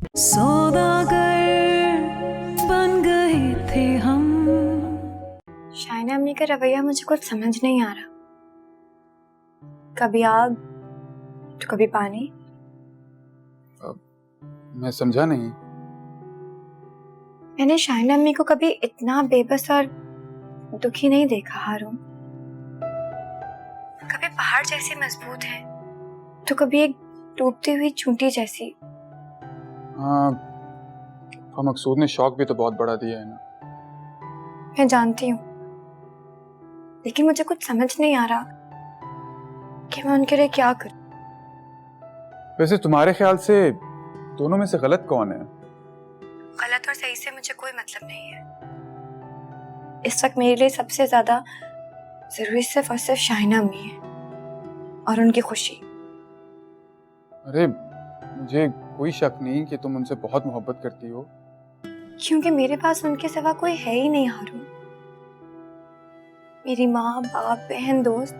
सौदागर बन गए थे हम। शाइना अम्मी का रवैया मुझे कुछ समझ नहीं आ रहा। कभी आग तो कभी पानी। मैं समझा नहीं। मैंने शाइना अम्मी को कभी इतना बेबस और दुखी नहीं देखा हारून। कभी पहाड़ जैसी मजबूत है तो कभी एक टूटती हुई चूंटी जैसी। हाँ, मकसूद ने शौक भी तो बहुत बड़ा दिया है ना। मैं जानती हूँ, लेकिन मुझे कुछ समझ नहीं आ रहा कि मैं उनके लिए क्या करूं। वैसे तुम्हारे ख्याल से दोनों में से गलत कौन है? गलत और सही से मुझे कोई मतलब नहीं है। इस वक्त मेरे लिए सबसे ज्यादा जरूरी सिर्फ और सिर्फ शाइना अम्मी है और उनकी खुशी। अरे मुझे कोई शक नहीं कि तुम उनसे बहुत मोहब्बत करती हो। क्योंकि मेरे पास उनके सिवा कोई है ही नहीं हारून। मेरी माँ बाप बहन दोस्त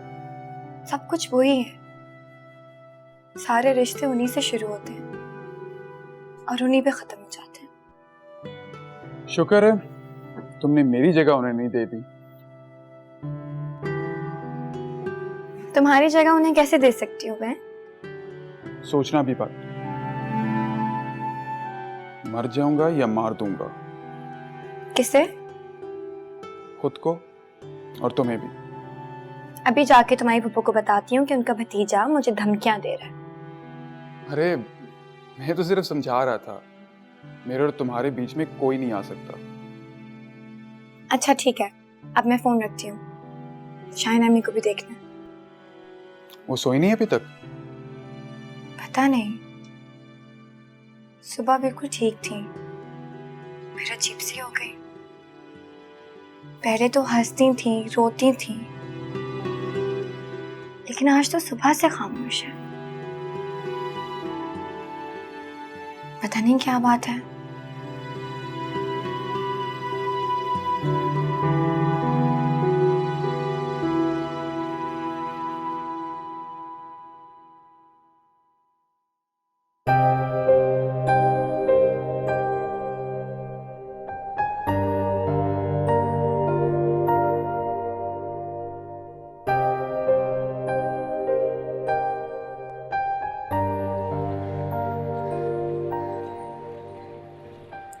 सब कुछ वही है। सारे रिश्ते उन्हीं से शुरू होते हैं और उन्हीं पे खत्म हो जाते हैं। शुक्र है तुमने मेरी जगह उन्हें नहीं दे दी। तुम्हारी जगह उन्हें कैसे दे सकती हूँ मैं? सोचना भी बात। मर जाऊंगा या मार दूंगा। किसे? खुद को और तुम्हें भी। अभी जाके तुम्हारी फूफो को बताती हूँ कि उनका भतीजा मुझे धमकियां दे रहा है। अरे मैं तो सिर्फ समझा रहा था, मेरे और तुम्हारे बीच में कोई नहीं आ सकता। अच्छा ठीक है, अब मैं फोन रखती हूँ। शाइना अम्मी को भी देखना है। वो सोई नहीं अभी तक? पता नहीं, सुबह बिल्कुल ठीक थी, फिर अजीब सी हो गई। पहले तो हंसती थी रोती थी, लेकिन आज तो सुबह से खामोश है। पता नहीं क्या बात है।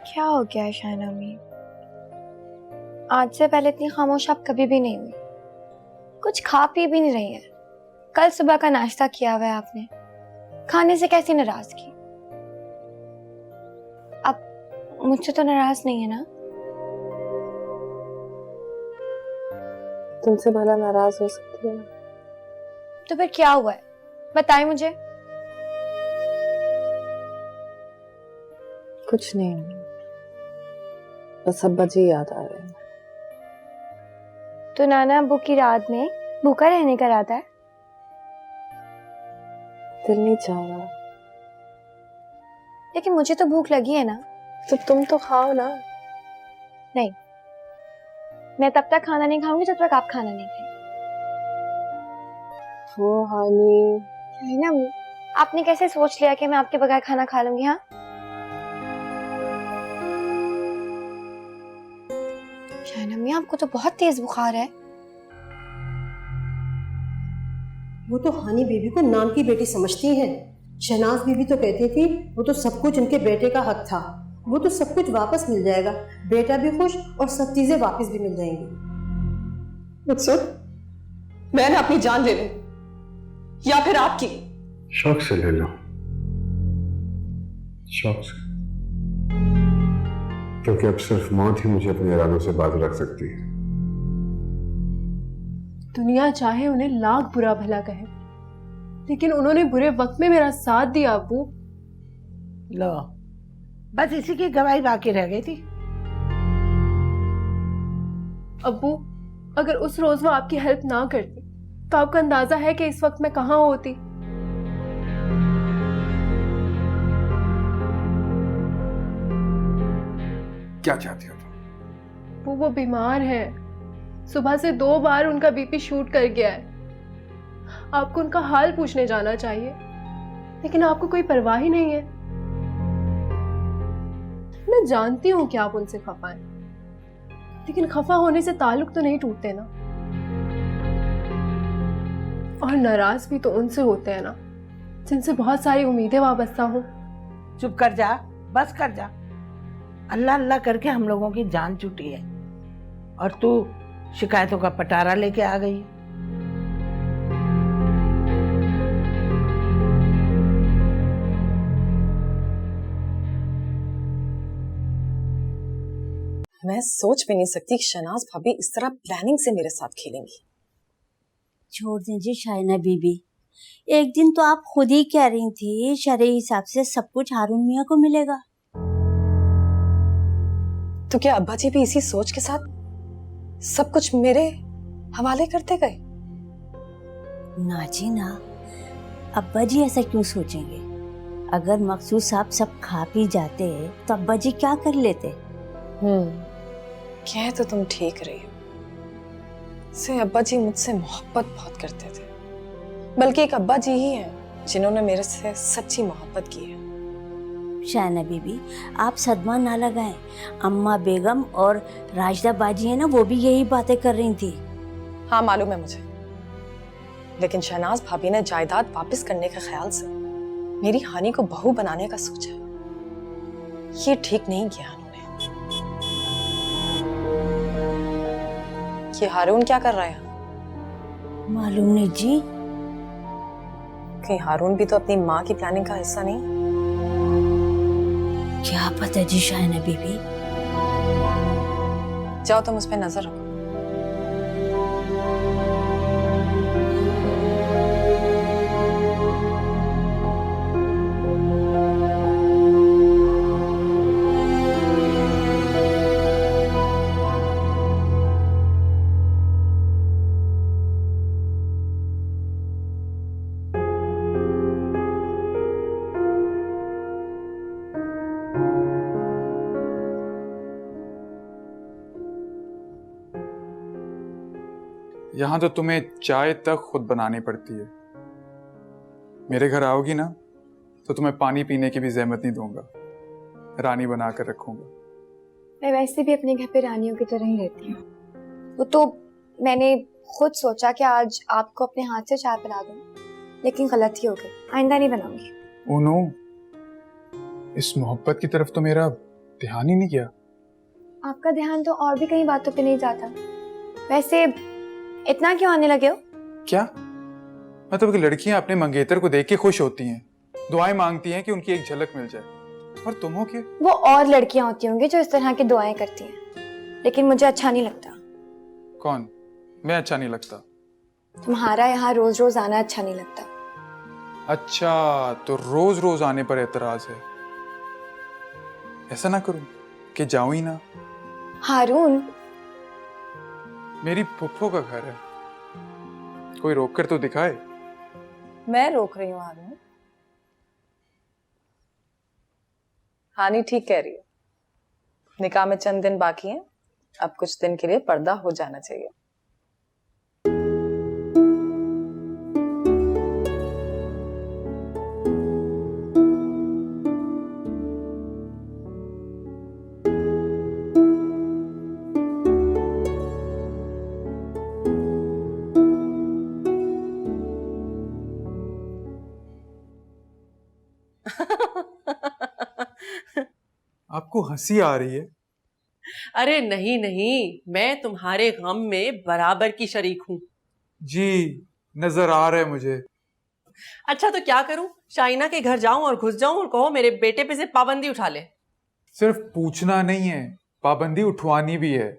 क्या हो गया है शाइना अम्मी? आज से पहले इतनी खामोश आप कभी भी नहीं हुई। कुछ खा पी भी नहीं रही है। कल सुबह का नाश्ता किया हुआ है आपने, खाने से कैसी नाराजगी? अब मुझसे तो नाराज नहीं है ना? तुमसे भला नाराज हो सकती है? तो फिर क्या हुआ है, बताएं मुझे। कुछ नहीं, बस अब्बा जी याद आ रहे हैं। तो नाना अब्बू की रात में भूखा रहने का इरादा है? दिल नहीं चाह रहा। लेकिन मुझे तो भूख लगी है ना। तो तुम तो खाओ ना। नहीं, मैं तब तक खाना नहीं खाऊंगी जब तक आप खाना नहीं खाएंगे। वो हानी, है ना, आपने कैसे सोच लिया कि मैं आपके बगैर खाना खा लूंगी? हाँ, शाइना अम्मी आपको तो बहुत तेज बुखार है। वो तो हानी बीबी को नाम की बेटी समझती हैं। शहनाज बीबी तो कहती थी वो तो सब कुछ उनके बेटे का हक था, वो तो सब कुछ वापस मिल जाएगा, बेटा भी खुश और सब चीजें वापस भी मिल जाएंगी। मकसूद, मैंने अपनी जान ले लूं या फिर आपकी? शौक से ले लो, शौक से, क्योंकि अब सिर्फ मौत ही मुझे अपने इरादों से बात रख सकती है। दुनिया चाहे उन्हें लाख बुरा भला कहे, लेकिन उन्होंने बुरे वक्त में मेरा साथ दिया। अब्बू, लो, बस इसी की गवाही बाकी रह गई थी। अब्बू, अगर उस रोज वो आपकी हेल्प ना करती तो आपका अंदाजा है कि इस वक्त मैं कहाँ होती। क्या चाहती हो तुम? वो बीमार है, सुबह से 2 बार उनका बीपी शूट कर गया है। आपको उनका हाल पूछने जाना चाहिए, लेकिन आपको कोई परवाह ही नहीं है। मैं जानती हूँ कि आप उनसे खफा हैं, लेकिन खफा होने से ताल्लुक तो नहीं टूटते ना। और नाराज भी तो उनसे होते हैं ना जिनसे बहुत सारी उम्मीदें वाबस्ता हो। चुप कर जा, बस कर जा। अल्लाह अल्लाह करके हम लोगों की जान छूटी है और तू शिकायतों का पटारा लेके आ गई। मैं सोच भी नहीं सकती कि शहनाज भाभी इस तरह प्लानिंग से मेरे साथ खेलेंगी। छोड़ दीजिए शाइना बीबी, एक दिन तो आप खुद ही कह रही थी शरई हिसाब से सब कुछ हारून मियाँ को मिलेगा। तो क्या अब्बा जी भी इसी सोच के साथ सब कुछ मेरे हवाले करते गए? ना जी ना, अब्बा जी ऐसा क्यों सोचेंगे? अगर मकसूद साहब सब खा पी जाते तो अब्बा जी क्या कर लेते? कह तो तुम ठीक रही हो। से अब्बा जी मुझसे मोहब्बत बहुत करते थे, बल्कि एक अब्बा जी ही हैं जिन्होंने मेरे से सच्ची मोहब्बत की है। शाइना बीबी, आप सदमा ना लगाएं। अम्मा बेगम और राजदा बाजी है ना, वो भी यही बातें कर रही थी। हाँ मालूम है मुझे, लेकिन शहनाज भाभी ने जायदाद वापस करने के ख्याल से मेरी हानि को बहू बनाने का सोचा। ये ठीक नहीं किया उन्होंने। ये हारून क्या कर रहा है? मालूम नहीं जी। कहीं हारून भी तो अपनी माँ की प्लानिंग का हिस्सा नहीं? क्या पता जी शाइना बीबी। जाओ तुम उस पर नजर रखो। यहाँ तो तुम्हें चाय तक खुद बनानी पड़ती है। मेरे घर आओगी ना तो तुम्हें पानी पीने की भी जहमत नहीं दूंगा, रानी बना कर रखूंगा। मैं वैसे भी अपने घर पे रानियों की तरह ही रहती हूँ। वो तो मैंने खुद सोचा कि आज आपको अपने हाथ से चाय पिला दूं, लेकिन गलती हो गई। आइंदा नहीं बनाऊंगी। ओनो, इस मोहब्बत की तरफ तो मेरा ध्यान ही नहीं गया। आपका ध्यान तो और भी कई बातों पे नहीं जाता। वैसे इतना क्यों आने लगे हो? क्या मतलब कि लड़कियां अपने मंगेतर को देख के खुश होती हैं, दुआएं मांगती हैं कि उनकी एक झलक मिल जाए, और तुम हो क्या? वो और लड़कियां होती होंगी जो इस तरह की दुआएं करती हैं, लेकिन मुझे अच्छा नहीं लगता। कौन? मैं अच्छा नहीं लगता? तुम्हारा यहाँ रोज रोज आना अच्छा नहीं लगता। अच्छा, तो रोज रोज आने पर एतराज है। ऐसा ना करूं कि जाऊं ही ना। हारून, मेरी फुफ्फो का घर है, कोई रोक कर तो दिखाए। मैं रोक रही हूँ हारून? हानि ठीक कह रही है। निकाह में चंद दिन बाकी हैं, अब कुछ दिन के लिए पर्दा हो जाना चाहिए। आपको हंसी आ रही है? अरे नहीं नहीं, मैं तुम्हारे गम में बराबर की शरीक हूँ। जी, नजर आ रहा है मुझे। अच्छा तो क्या करूं? शाइना के घर जाऊं और घुस जाऊं और कहो मेरे बेटे पे से पाबंदी उठा ले? सिर्फ पूछना नहीं है, पाबंदी उठवानी भी है।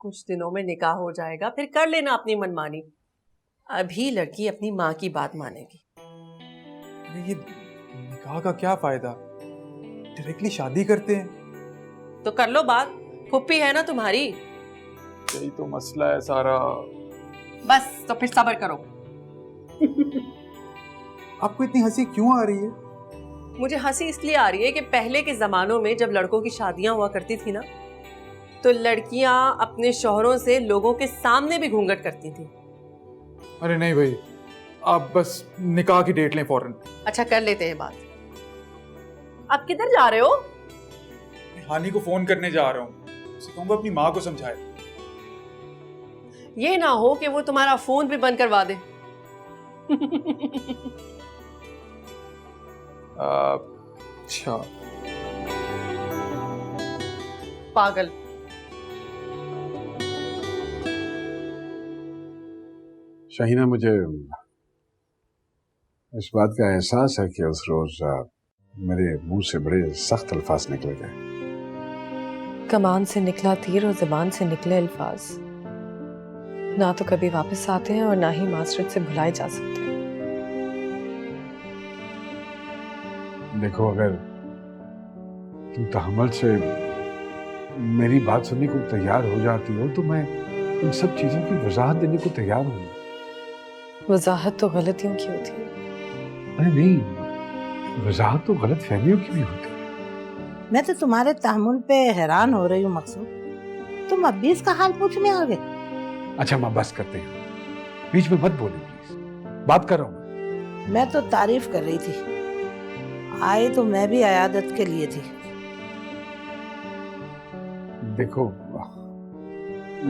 कुछ दिनों में निकाह हो जाएगा, फिर कर लेना अपनी मनमानी। अभी लड़की अपनी माँ की बात मानेगी। अरे ये निकाह का क्या फायदा, डायरेक्टली शादी करते हैं। तो कर लो बात, फुप्पी है ना तुम्हारी। यही तो मसला है सारा। बस तो फिर सब्र करो। आपको इतनी हंसी क्यों आ रही है? मुझे हंसी इसलिए आ रही है कि पहले के जमानों में जब लड़कों की शादियां हुआ करती थी ना, तो लड़कियां अपने शौहरों से लोगों के सामने भी घूंघट करती थी। अरे नहीं भाई, आप बस निकाह की डेट लें फौरन। अच्छा कर लेते हैं बात। आप किधर जा रहे हो? हानि को फोन करने जा रहा हूँ, उसे कहूंगा अपनी माँ को समझाए। ये ना हो कि वो तुम्हारा फोन भी बंद करवा दे। अच्छा। पागल। शाहीना, मुझे इस बात का एहसास है कि उस रोज मेरे मुंह से बड़े सख्त अल्फाज निकले गए। कमान से निकला तीर और जुबान से निकले अल्फाज ना तो कभी वापस आते हैं और ना ही मासरत से भुलाए जा सकते हैं। देखो, अगर तुम तहम्मुल से मेरी बात सुनने को तैयार हो जाती हो तो मैं इन सब चीजों की वजाहत देने को तैयार हूँ। वजाहत तो गलतियों की होती है। अरे नहीं, वजाहत तो गलत फहमियों की भी होती है। मैं तो तुम्हारे तहम्मुल पे हैरान हो रही हूँ मकसूद। तुम अब भी इसका हाल पूछने आ गए? अच्छा, माँ बस करते हैं, बीच में मत बोलो प्लीज, बात कर रहा हूँ। मैं तो तारीफ कर रही थी, आए तो मैं भी अयादत के लिए थी। देखो,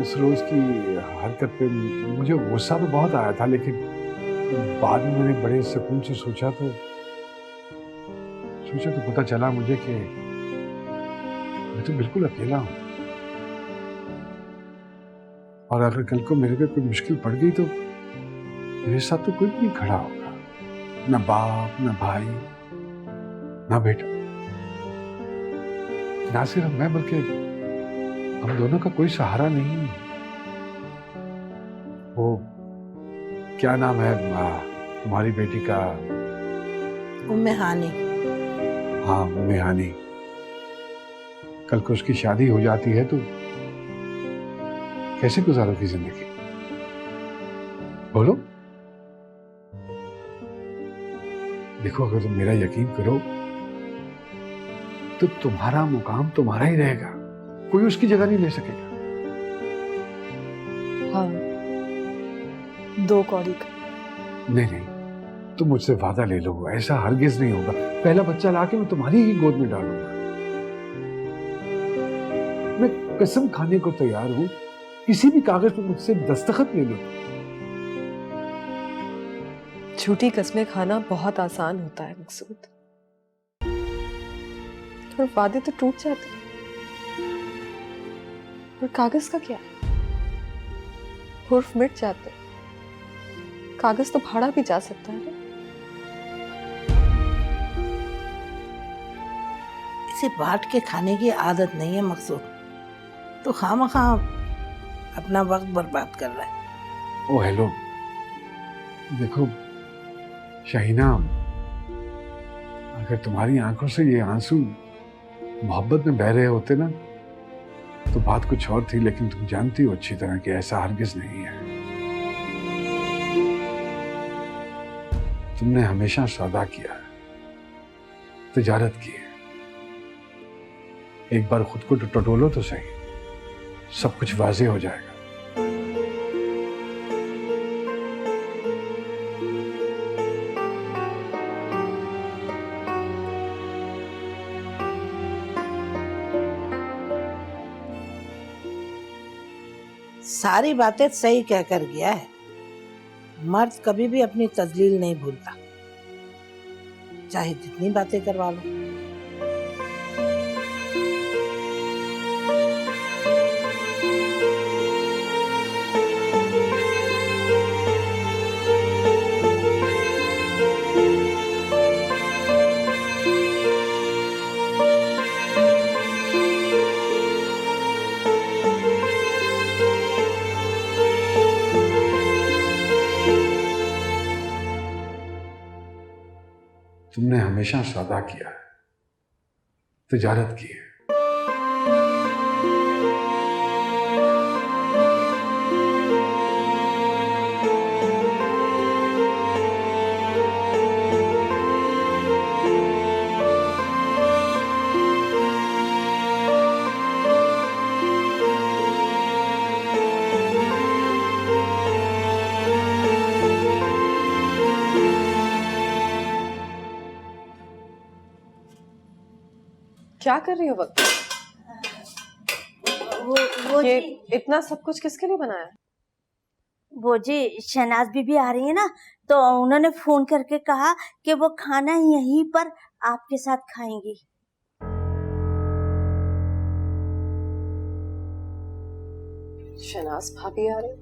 उस रोज की हरकत पे मुझे गुस्सा तो बहुत आया था, लेकिन बाद में मैंने बड़े सुकून से सोचा तो पता चला मुझे कि मैं तो बिल्कुल अकेला हूं, और अगर कल को मेरे पे कोई मुश्किल पड़ गई तो मेरे साथ तो कोई भी नहीं खड़ा होगा, ना बाप, ना भाई, ना बेटा, ना सिर्फ मैं बल्कि हम दोनों का कोई सहारा नहीं है। वो क्या नाम है तुम्हारी बेटी का? उम्मे हानी। हाँ, उम्मे हानी। कल को उसकी शादी हो जाती है तो कैसे गुजारोगी जिंदगी? बोलो। देखो, अगर तुम मेरा यकीन करो तो तुम्हारा मुकाम तुम्हारा ही रहेगा, कोई उसकी जगह नहीं ले सकेगा। हाँ, 2 कौड़ी का। नहीं, तुम मुझसे वादा ले लो, ऐसा हरगिज नहीं होगा। पहला बच्चा लाके मैं तुम्हारी ही गोद में डालूंगा। मैं कसम खाने को तैयार हूं, किसी भी कागज पर मुझसे दस्तखत ले लो। झूठी कस्में खाना बहुत आसान होता है मकसूद, और वादे तो टूट जाते हैं। और कागज का क्या, हुर्फ मिट जाते, कागज तो फाड़ा भी जा सकता है ना। इसे बांट के खाने की आदत नहीं है मकसूद, तो खामखा अपना वक्त बर्बाद कर रहा है। ओ हेलो, देखो शाहीना, अगर तुम्हारी आंखों से ये आंसू मोहब्बत में बह रहे होते ना तो बात कुछ और थी, लेकिन तुम जानती हो अच्छी तरह कि ऐसा हरगिज नहीं है। तुमने हमेशा सौदा किया है, तिजारत की है। एक बार खुद को टटोलो तो सही, सब कुछ वाजे हो जाएगा। सारी बातें सही कहकर गया है, मर्द कभी भी अपनी तजलील नहीं भूलता, चाहे जितनी बातें करवा लो। तुमने हमेशा सौदा किया है, तिजारत की है। क्या कर रही हो वक्त? वो ये जी, इतना सब कुछ किसके लिए बनाया है? वो जी शहनाज बीबी आ रही है ना, तो उन्होंने फोन करके कहा कि वो खाना यहीं पर आपके साथ खाएंगी। शहनाज भाभी आ रही?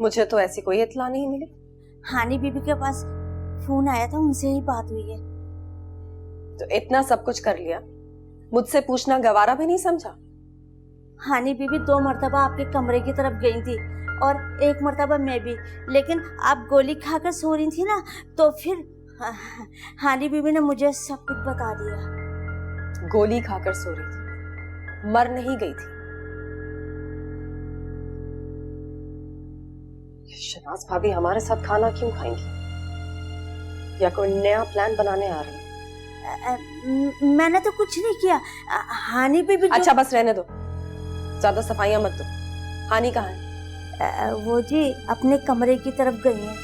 मुझे तो ऐसी कोई इत्तला नहीं मिली। हानी बीबी के पास फोन आया था, उनसे ही बात हुई है। तो इतना सब कुछ कर लिया, मुझसे पूछना गवारा भी नहीं समझा? हानी बीबी 2 मर्तबा आपके कमरे की तरफ गई थी और 1 मर्तबा मैं भी, लेकिन आप गोली खाकर सो रही थी ना, तो फिर हानी बीबी ने मुझे सब कुछ बता दिया। गोली खाकर सो रही थी, मर नहीं गई थी। शहनाज भाभी हमारे साथ खाना क्यों खाएंगी? या कोई नया प्लान बनाने आ रही है? मैंने तो कुछ नहीं किया। हानी बीबी अच्छा बस रहने दो, ज्यादा सफाइयां मत दो। हानी कहाँ है? वो जी अपने कमरे की तरफ गई है।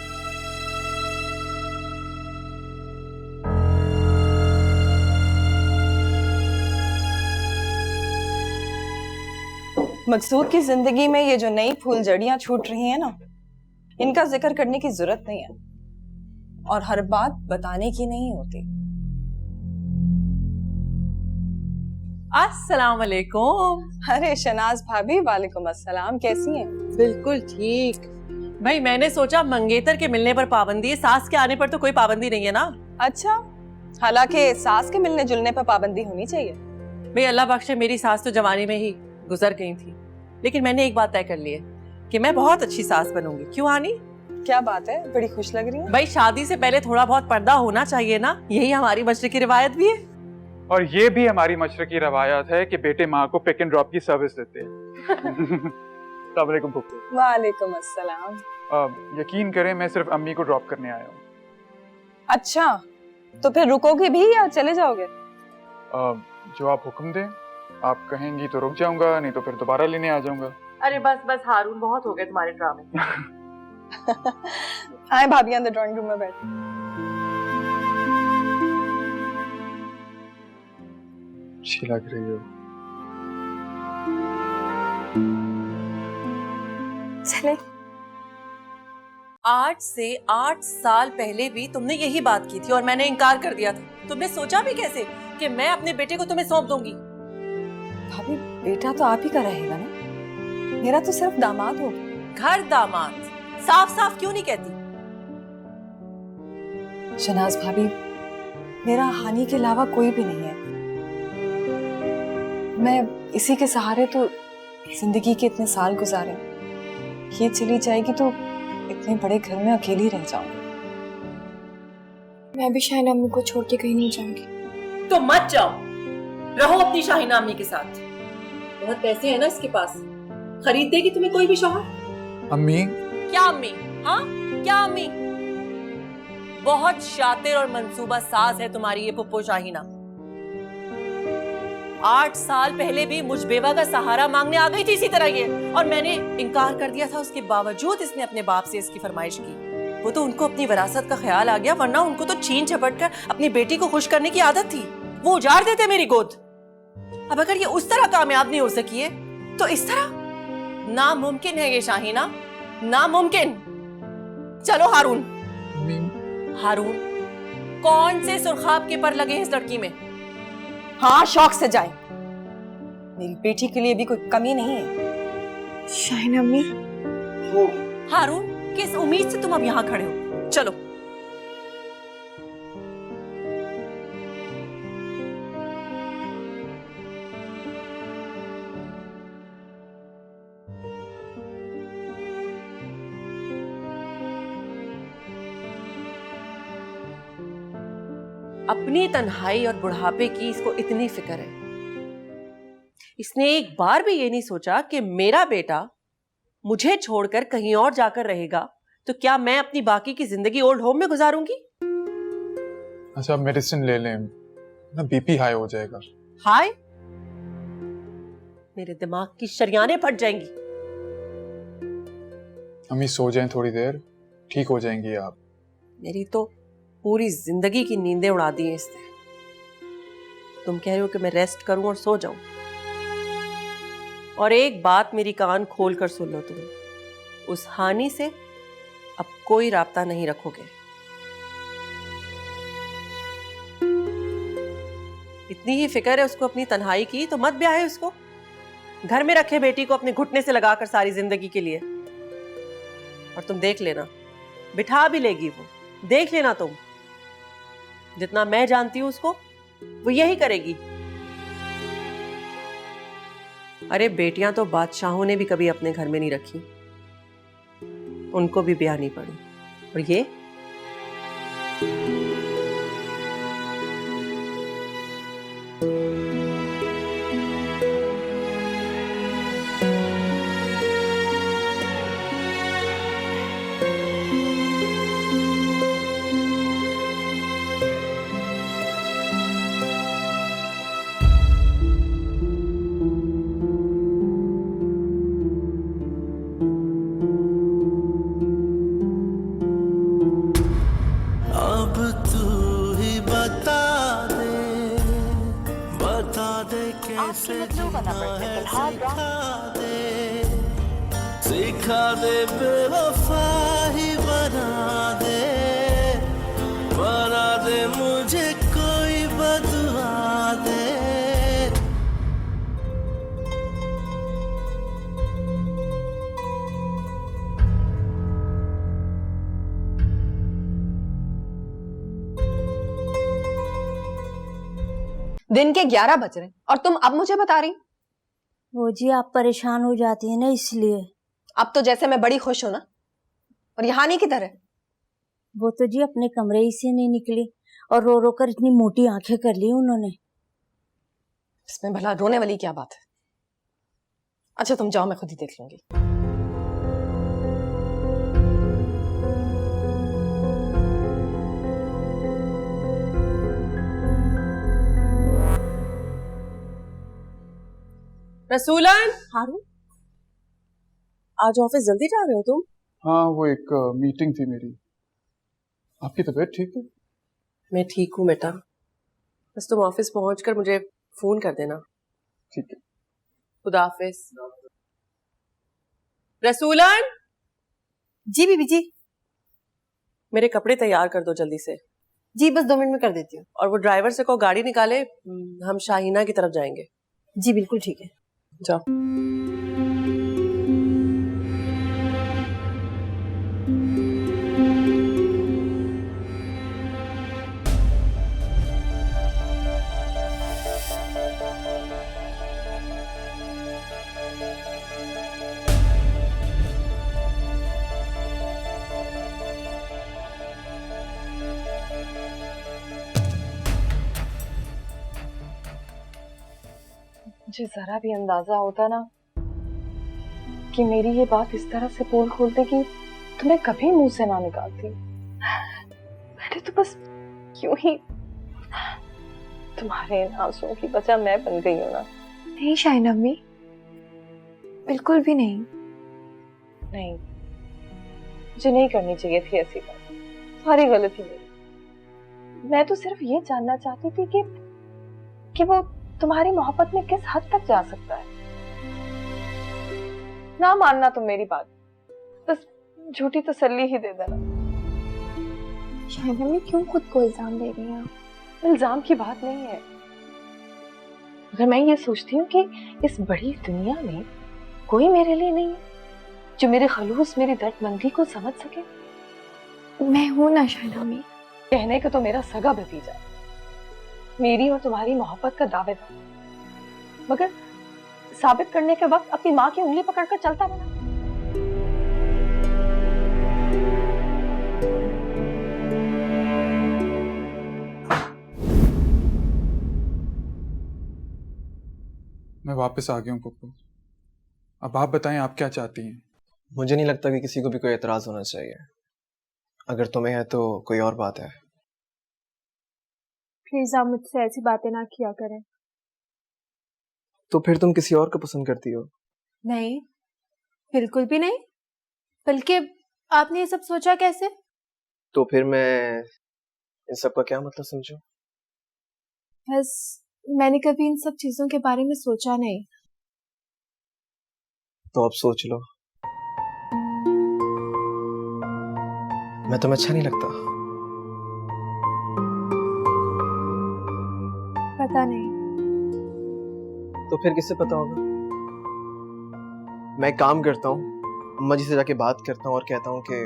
मकसूद की जिंदगी में ये जो नई फूल जड़ियां छूट रही हैं ना, इनका जिक्र करने की जरूरत नहीं है, और हर बात बताने की नहीं होती। अस्सलाम वालेकुम। अरे शहनाज भाभी, वालेकुम अस्सलाम, कैसी हैं? बिल्कुल ठीक। भाई मैंने सोचा मंगेतर के मिलने पर पाबंदी है, सास के आने पर तो कोई पाबंदी नहीं है ना। अच्छा, हालांकि सास के मिलने जुलने पर पाबंदी होनी चाहिए। भाई अल्लाह बख्शे, मेरी सास तो जवानी में ही गुजर गई थी, लेकिन मैंने एक बात तय कर ली है कि मैं बहुत अच्छी सास बनूंगी। क्यों हानी? क्या बात है, बड़ी खुश लग रही है। भाई शादी से पहले थोड़ा बहुत पर्दा होना चाहिए ना, यही हमारी मशरकी रिवायत भी है। और ये भी हमारी मशरकी रवायत है कि बेटे माँ को पिक एंड ड्रॉप की सर्विस देते हैं। अस्सलाम वालेकुम फुफ्फू। वालेकुम अस्सलाम। यकीन करें मैं सिर्फ अम्मी को ड्रॉप करने आया हूँ। अच्छा, तो फिर रुकोगे भी या चले जाओगे? जो आप हुक्म दें। आप कहेंगी तो रुक जाऊंगा, नहीं तो फिर दोबारा लेने आ जाऊंगा। अरे बस बस हारून, बहुत हो गए तुम्हारे ड्रामे। आए भाभी, अंदर ड्राइंग रूम में बैठ। अच्छी लग रही हो। चले। 8 से 8 साल पहले भी तुमने यही बात की थी और मैंने इनकार कर दिया था। तुमने सोचा भी कैसे कि मैं अपने बेटे को तुम्हें सौंप दूंगी? भाभी, बेटा तो आप ही का रहेगा ना, मेरा तो सिर्फ दामाद होगा। घर दामाद साफ साफ क्यों नहीं कहती? शहनाज भाभी, मेरा हानि के अलावा कोई भी नहीं है। मैं इसी के सहारे तो जिंदगी के इतने साल गुजारे। ये चली जाएगी तो इतने बड़े घर में अकेली रह जाऊंगी। मैं भी शाहीन अम्मी को छोड़ के कहीं नहीं जाऊंगी। तो मत जाओ, रहो अपनी शाहीना अम्मी के साथ। बहुत पैसे हैं ना इसके पास, खरीद देगी तुम्हें कोई भी शौहर। अम्मी? क्या अम्मी? हाँ क्या अम्मी? बहुत शातिर और मंसूबा साज है तुम्हारी ये पुप्पो शाहीना। 8 साल पहले भी मुझ बेवा का सहारा मांगने आ गई थी इसी तरह ये, और मैंने इनकार कर दिया था। उसके बावजूद इसने अपने बाप से इसकी फरमाइश की। वो तो उनको अपनी विरासत का ख्याल आ गया, वरना उनको तो छीन झपट कर अपनी बेटी को खुश करने की आदत थी। वो उजाड़ देते मेरी गोद। अब अगर ये उस तरह कामयाब नहीं हो सकी है तो इस तरह नामुमकिन है ये शाहीना, नामुमकिन। चलो हारून। हारून, कौन से सुरखाब के पर लगे हैं इस लड़की में? हाँ, शौक से जाए। मेरी बेटी के लिए भी कोई कमी नहीं है। शाहीन अम्मी। हारून, किस उम्मीद से तुम अब यहाँ खड़े हो? चलो। अपनी तन्हाई और बुढ़ापे की इसको इतनी फिक्र है, इसने एक बार भी ये नहीं सोचा कि मेरा बेटा मुझे छोड़कर कहीं और जाकर रहेगा तो क्या मैं अपनी बाकी की जिंदगी ओल्ड होम में गुजारूंगी? अच्छा, मेडिसिन ले लें ना, बीपी हाई हो जाएगा। हाय, मेरे दिमाग की शरियानें फट जाएंगी। अम्मी सो जाएं थोड़ी देर, ठीक हो जाएंगी आप। मेरी तो पूरी जिंदगी की नींदें उड़ा दी हैं इसने। तुम कह रहे हो कि मैं रेस्ट करूं और सो जाऊं? और एक बात मेरी कान खोल कर सुन लो तुम, उस हानि से अब कोई राब्ता नहीं रखोगे। इतनी ही फिक्र है उसको अपनी तन्हाई की तो मत ब्याहे उसको। घर में रखे बेटी को अपने घुटने से लगाकर सारी जिंदगी के लिए। और तुम देख लेना, बिठा भी लेगी वो, देख लेना तुम। जितना मैं जानती हूं उसको, वो यही करेगी। अरे बेटियां तो बादशाहों ने भी कभी अपने घर में नहीं रखी, उनको भी ब्याह नहीं पड़ी। और ये अब तू ही बता दे कैसे जीना है, सिखा दे बेवफा ही बना दे मुझे कोई बदला दे। दिन के 11 बज रहे और तुम अब मुझे बता रही? वो जी आप परेशान हो जाती है ना, इसलिए। अब तो जैसे मैं बड़ी खुश हूं ना, और ये हानि किधर है? वो तो जी अपने कमरे ही से नहीं निकली और रो रो कर इतनी मोटी आंखें कर ली उन्होंने। इसमें भला रोने वाली क्या बात है? अच्छा तुम जाओ, मैं खुद ही देख लूंगी। रसूलन, हारून, आज ऑफिस जल्दी जा रहे हो तुम? हाँ, वो एक मीटिंग थी मेरी। आपकी तबीयत ठीक है? मैं ठीक हूँ बेटा, बस तुम ऑफिस पहुंचकर मुझे फोन कर देना। ठीक है। खुदा हाफिज। रसूलन। जी बीबी जी। मेरे कपड़े तैयार कर दो जल्दी से। जी बस 2 मिनट में कर देती हूँ। और वो ड्राइवर से को गाड़ी निकाले, हम शाहीना की तरफ जाएंगे। जी बिल्कुल ठीक है। जाओ। मुझे जरा भी अंदाजा होता ना कि मेरी ये बात इस तरह से पोल खोलते कि तुम्हें कभी मुंह से ना निकालती। मैंने तो बस क्यों ही तुम्हारे इन आंसुओं की वजह मैं बन गई हूं ना। नहीं शाहीन अम्मी, बिल्कुल भी नहीं। नहीं, मुझे नहीं करनी चाहिए थी ऐसी बात, सारी गलती मेरी। मैं तो सिर्फ ये जानना चाहती थी कि वो तुम्हारी मोहब्बत में किस हद तक जा सकता है। ना मानना तुम मेरी बात, बस झूठी तसल्ली ही दे देना। शाहीन अम्मी क्यों खुद को इल्जाम दे रही हैं? इल्जाम की बात नहीं है, अगर मैं ये सोचती हूँ कि इस बड़ी दुनिया में कोई मेरे लिए नहीं है जो मेरे खलूस, मेरी दर्दमंदी को समझ सके। मैं हूं ना शाहीन अम्मी। कहने का तो मेरा सगा भतीजा, मेरी और तुम्हारी मोहब्बत का दावेदार, मगर साबित करने के वक्त अपनी माँ की उंगली पकड़कर चलता बना। मैं वापस आ गया हूँ पप्पू। अब आप बताएं, आप क्या चाहती हैं? मुझे नहीं लगता कि किसी को भी कोई एतराज होना चाहिए। अगर तुम्हें है तो कोई और बात है। प्लीज आप मुझसे ऐसी बातें ना किया करें। तो फिर तुम किसी और को पसंद करती हो? नहीं, बिल्कुल भी नहीं। बल्कि आपने ये सब सोचा कैसे? तो फिर मैं इन सब का क्या मतलब समझूं? बस मैंने कभी इन सब चीजों के बारे में सोचा नहीं। तो अब सोच लो। मैं तुम्हें अच्छा नहीं लगता? पता नहीं। तो फिर किससे पता होगा? मैं एक काम करता हूँ, अम्मा जी से जाके बात करता हूँ और कहता हूँ कि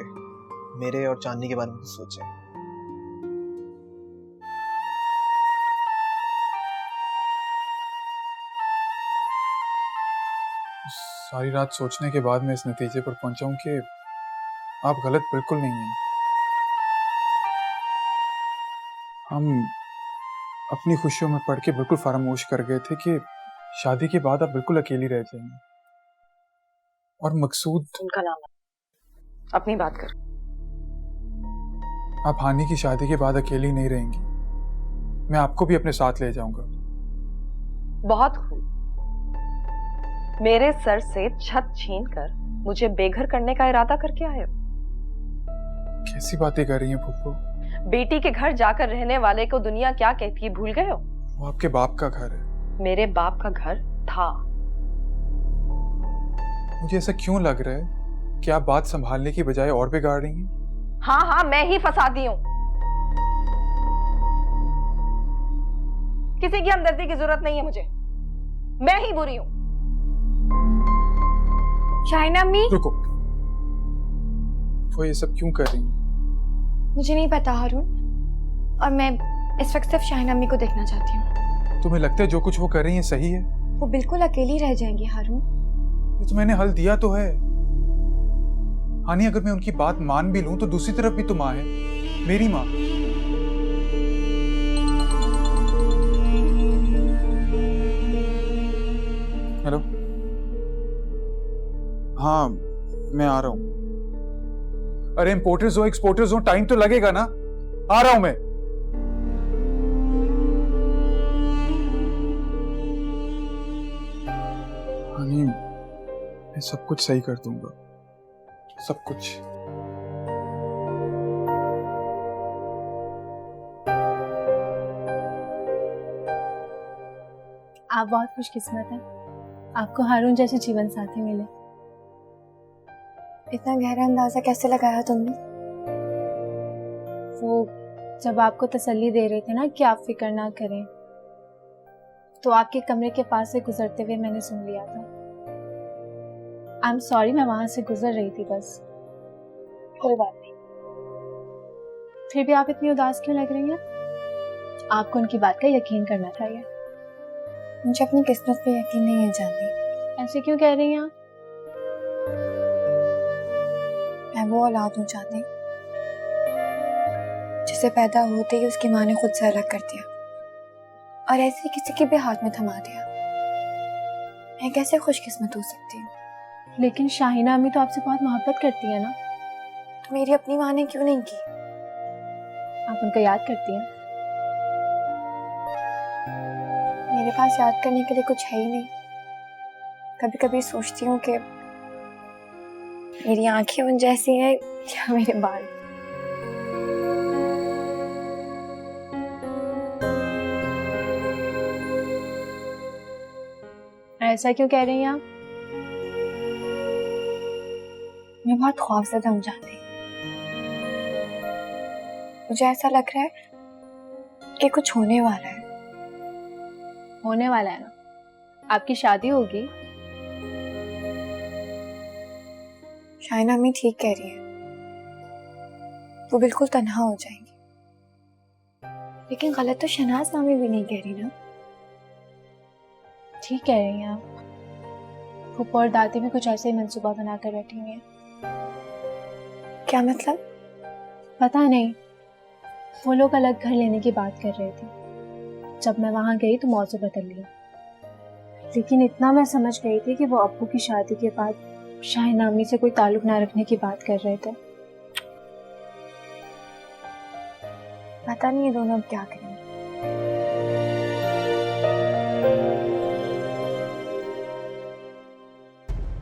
मेरे और चांदनी के बारे में कुछ सोचें। सारी रात सोचने के बाद मैं इस नतीजे पर पहुंचा हूं कि आप गलत बिल्कुल नहीं हैं। हम अपनी खुशियों में पड़ के बिल्कुल फरामोश कर गए थे कि शादी के बाद आप बिल्कुल अकेली रह जाएंगी। और मकसूद, उनका नाम अपनी बात कर। आप हानि की शादी के बाद अकेली नहीं रहेंगी, मैं आपको भी अपने साथ ले जाऊंगा। बहुत खूब। मेरे सर से छत छीन कर मुझे बेघर करने का इरादा करके आए हो। कैसी बातें कर रही हैं फूफो? बेटी के घर जाकर रहने वाले को दुनिया क्या कहती है भूल गए हो? वो आपके बाप का घर है। मेरे बाप का घर था। मुझे ऐसा क्यों लग रहा है कि आप बात संभालने की बजाय और बिगाड़ रही हैं? हाँ हाँ, मैं ही फसादी हूं। किसी की हमदर्दी की जरूरत नहीं है मुझे, मैं ही बुरी हूं। शाइना अम्मी, रुको, वो ये सब क्यों कर रही हैं? मुझे नहीं पता हारून, और मैं इस वक्त सिर्फ शाइना अम्मी को देखना चाहती हूँ। तुम्हें लगता है जो कुछ वो कर रही हैं सही है? वो बिल्कुल अकेली रह जाएंगी हारून। ये तो मैंने हल दिया तो है। हानि, अगर मैं उनकी बात मान भी लूं तो दूसरी तरफ भी तो माँ है, मेरी माँ। हेलो, हाँ मैं आ रहा हूं। अरे इंपोर्टर्स हो एक्सपोर्टर्स हो, टाइम तो लगेगा ना, आ रहा हूं मैं। हानि, मैं सब कुछ सही कर दूंगा, सब कुछ। आप बहुत खुशकिस्मत हैं, आपको हारून जैसे जीवन साथी मिले। इतना गहरा अंदाजा कैसे लगाया तुमने? वो जब आपको तसल्ली दे रहे थे ना कि आप फिक्र ना करें, तो आपके कमरे के पास से गुजरते हुए मैंने सुन लिया था। आई एम सॉरी, मैं वहां से गुजर रही थी बस। कोई बात नहीं। फिर भी आप इतनी उदास क्यों लग रही हैं? आपको उनकी बात का यकीन करना चाहिए। मुझे अपनी किस्मत पे यकीन नहीं है जानती। ऐसे क्यों कह रही हैं आप? मैं वो औलाद हूँ जानती, जिसे पैदा होते ही उसकी माँ ने खुद से अलग कर दिया और ऐसे किसी के भी हाथ में थमा दिया। मैं कैसे खुशकिस्मत हो सकती हूँ? लेकिन शाहिना अम्मी तो आपसे बहुत मोहब्बत करती है ना। तो मेरी अपनी माँ ने क्यों नहीं की? आप उनको याद करती हैं? मेरे पास याद करने के लिए कुछ है ही नहीं। कभी कभी सोचती हूँ कि मेरी आंखें उन जैसी हैं या मेरे बाल। ऐसा क्यों कह रही हैं आप? मैं बहुत खौफजदा हूँ जानती। मुझे ऐसा लग रहा है कि कुछ होने वाला है। होने वाला है ना, आपकी शादी होगी। शाइना अम्मी ठीक कह रही है, वो बिल्कुल तन्हा हो जाएंगी। लेकिन गलत तो शहनाज मामी भी नहीं कह रही ना। ठीक कह रही हैं आप। फूफा और दादी भी कुछ ऐसे ही मंसूबा बनाकर बैठी हुई हैं। क्या मतलब? पता नहीं, वो लोग अलग घर लेने की बात कर रहे थे। जब मैं वहां गई तो मौजू बदल लिया, लेकिन इतना मैं समझ गई थी कि वो अब्बू की शादी के बाद शाहिना अम्मी से कोई ताल्लुक ना रखने की बात कर रहे थे। पता नहीं ये दोनों अब क्या करेंगे।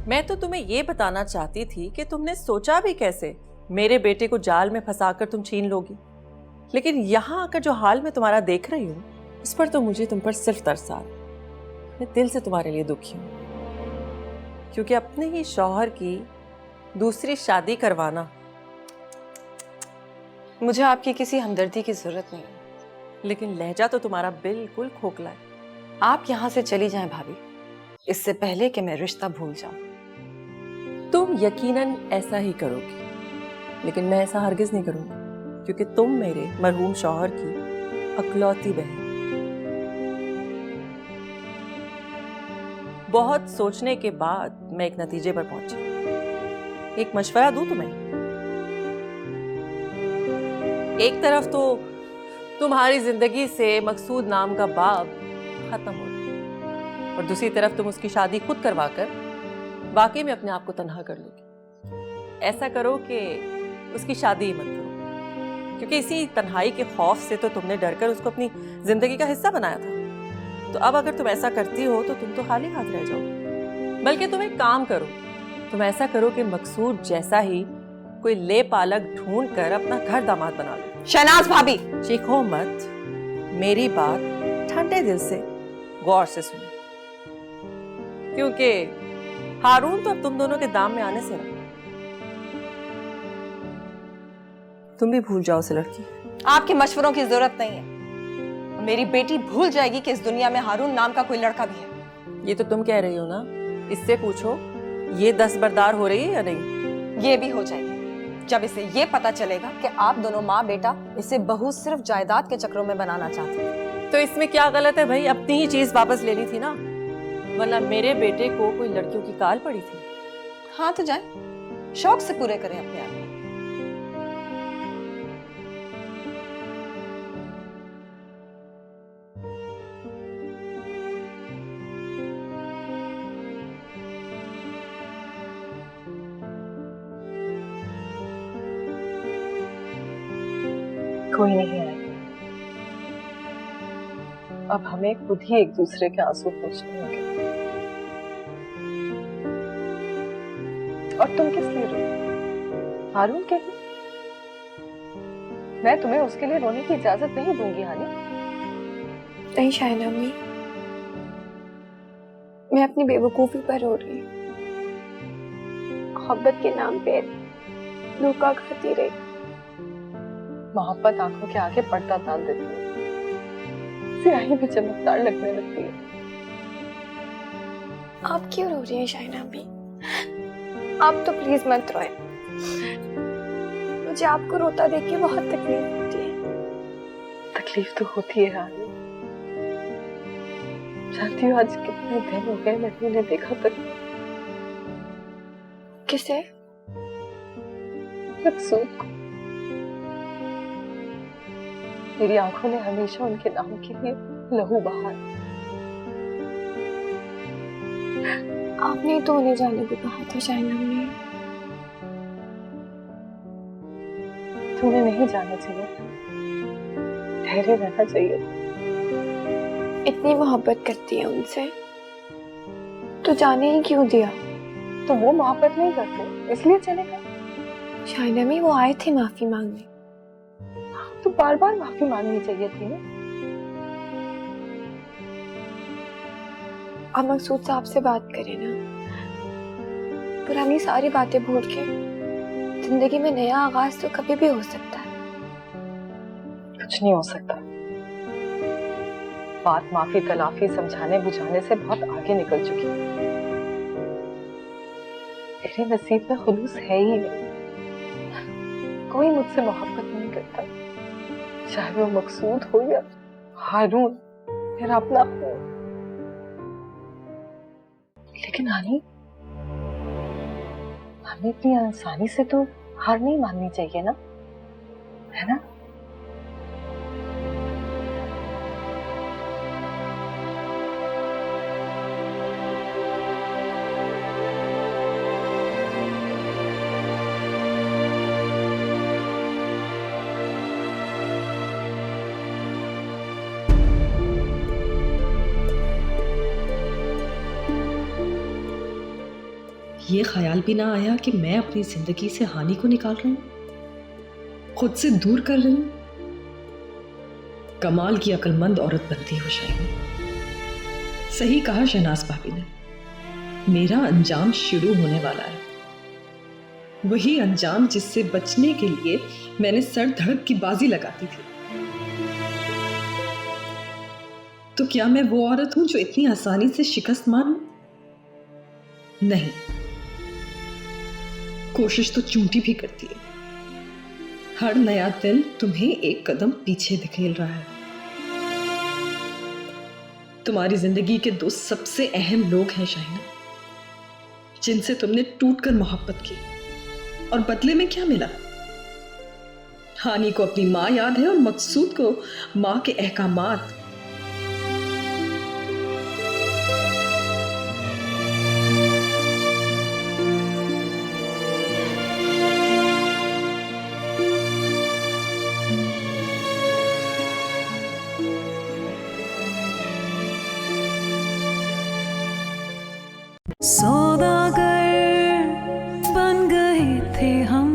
मैं तो तुम्हें ये बताना चाहती थी कि तुमने सोचा भी कैसे मेरे बेटे को जाल में फंसाकर तुम छीन लोगी। लेकिन यहाँ आकर जो हाल मैं तुम्हारा देख रही हूँ, उस पर तो मुझे तुम पर सिर्फ तरस आ रहा है। मैं दिल से तुम्हारे लिए दुखी हूँ। क्योंकि अपने ही शौहर की दूसरी शादी करवाना। मुझे आपकी किसी हमदर्दी की जरूरत नहीं है। लेकिन लहजा तो तुम्हारा बिल्कुल खोखला है। आप यहाँ से चली जाएं भाभी, इससे पहले कि मैं रिश्ता भूल जाऊं। तुम यकीनन ऐसा ही करोगी, लेकिन मैं ऐसा हरगिज नहीं करूंगी, क्योंकि तुम मेरे मरहूम शौहर की अकलौती बहन। बहुत सोचने के बाद मैं एक नतीजे पर पहुंची। एक मशवरा दूं तुम्हें। एक तरफ तो तुम्हारी जिंदगी से मकसूद नाम का बाब खत्म हो रहा, और दूसरी तरफ तुम उसकी शादी खुद करवाकर वाकई में अपने आप को तन्हा कर लोगी। ऐसा करो कि उसकी शादी ही मत करो, क्योंकि इसी तन्हाई के खौफ से तो तुमने डरकर उसको अपनी जिंदगी का हिस्सा बनाया था। तो अब अगर तुम ऐसा करती हो तो तुम तो खाली हाथ रह जाओ। बल्कि तुम एक काम करो, तुम ऐसा करो कि मकसूद जैसा ही कोई ले पालक ढूंढ कर अपना घर दामाद बना लो। शहनाज भाभी, चीखो मत, मेरी बात ठंडे दिल से गौर से सुनो, क्योंकि हारून तो अब तुम दोनों के दाम में आने से रहा। तुम भी भूल जाओ उस लड़की। आपके मशवरों की जरूरत नहीं है। मेरी बेटी भूल जाएगी कि इस दुनिया में हारून नाम का कोई लड़का भी है। ये तो तुम कह रही हो ना, इससे पूछो ये दस्तबरदार हो रही है या नहीं। ये भी हो जाएगी जब इसे ये पता चलेगा कि आप दोनों माँ बेटा इसे बहू सिर्फ जायदाद के चक्रों में बनाना चाहते हैं। तो इसमें क्या गलत है भाई? अपनी ही चीज वापस लेनी थी ना, वरना मेरे बेटे को कोई लड़कियों की काल पड़ी थी। हाँ तो जाए, शौक से पूरे करें अपने आप। कोई नहीं आएगा। अब हमें खुद ही एक दूसरे के आंसू पोंछने होंगे। और तुम किस लिए रो? हारून के लिए? मैं तुम्हें उसके लिए रोने की इजाजत नहीं दूंगी हानी। नहीं शायना अम्मी, मैं अपनी बेवकूफी पर रो रही हूँ। मोहब्बत के नाम पे धोखा खाती रही। मोहब्बत आंखों के आगे पर्दा डाल देती है, स्याही भी चमकदार लगने लगती है। आप क्यों रो रही हैं शायना अम्मी? आप तो प्लीज मत रोए। मुझे आपको रोता देख के बहुत तकलीफ होती है। तकलीफ तो होती है रानी। जानती हो आज कितने दिन हो गए मैंने उन्हें देखा तक। किसे? मकसूद को। मेरी आंखों ने हमेशा उनके नाम के लिए लहू बहा। आपने तो उन्हें जाने को कहा था शायना अम्मी। तुम्हें नहीं जाना चाहिए था, ठहरे रहना चाहिए था। इतनी मोहब्बत करती है उनसे तो जाने ही क्यों दिया? तो वो मोहब्बत नहीं करते इसलिए चले गए। शायना अम्मी वो आए थे माफी मांगने। तो बार बार माफी मांगनी चाहिए थी ना। आप मकसूद साहब से बात करें ना, पुरानी सारी बातें भूल के जिंदगी में नया आगाज तो कभी भी हो सकता है। कुछ नहीं हो सकता। बात माफी तलाफी समझाने बुझाने से बहुत आगे निकल चुकी है। मेरे नसीब में खुलूस है ही नहीं। कोई मुझसे मोहब्बत नहीं करता, चाहे वो मकसूद हो या हारून मेरा अपना हो। लेकिन हानी, हमें अपनी इंसानी से तो हार नहीं माननी चाहिए ना, है ना? ये ख्याल भी ना आया कि मैं अपनी जिंदगी से हानि को निकाल रही हूं, खुद से दूर कर रही हूं। कमाल की अक्लमंद औरत बनती हो शायद। सही कहा शहनाज भाभी ने, मेरा अंजाम शुरू होने वाला है, वही अंजाम जिससे बचने के लिए मैंने सर धड़क की बाजी लगाती थी। तो क्या मैं वो औरत हूं जो इतनी आसानी से शिकस्त मान लूं? नहीं, कोशिश तो चूंटी भी करती है। हर नया दिन तुम्हें एक कदम पीछे धकेल रहा है। तुम्हारी जिंदगी के दो सबसे अहम लोग हैं शाहिना, जिनसे तुमने टूटकर मोहब्बत की, और बदले में क्या मिला? हानि को अपनी माँ याद है और मकसूद को माँ के अहकामात। सौदागर बन गए थे हम।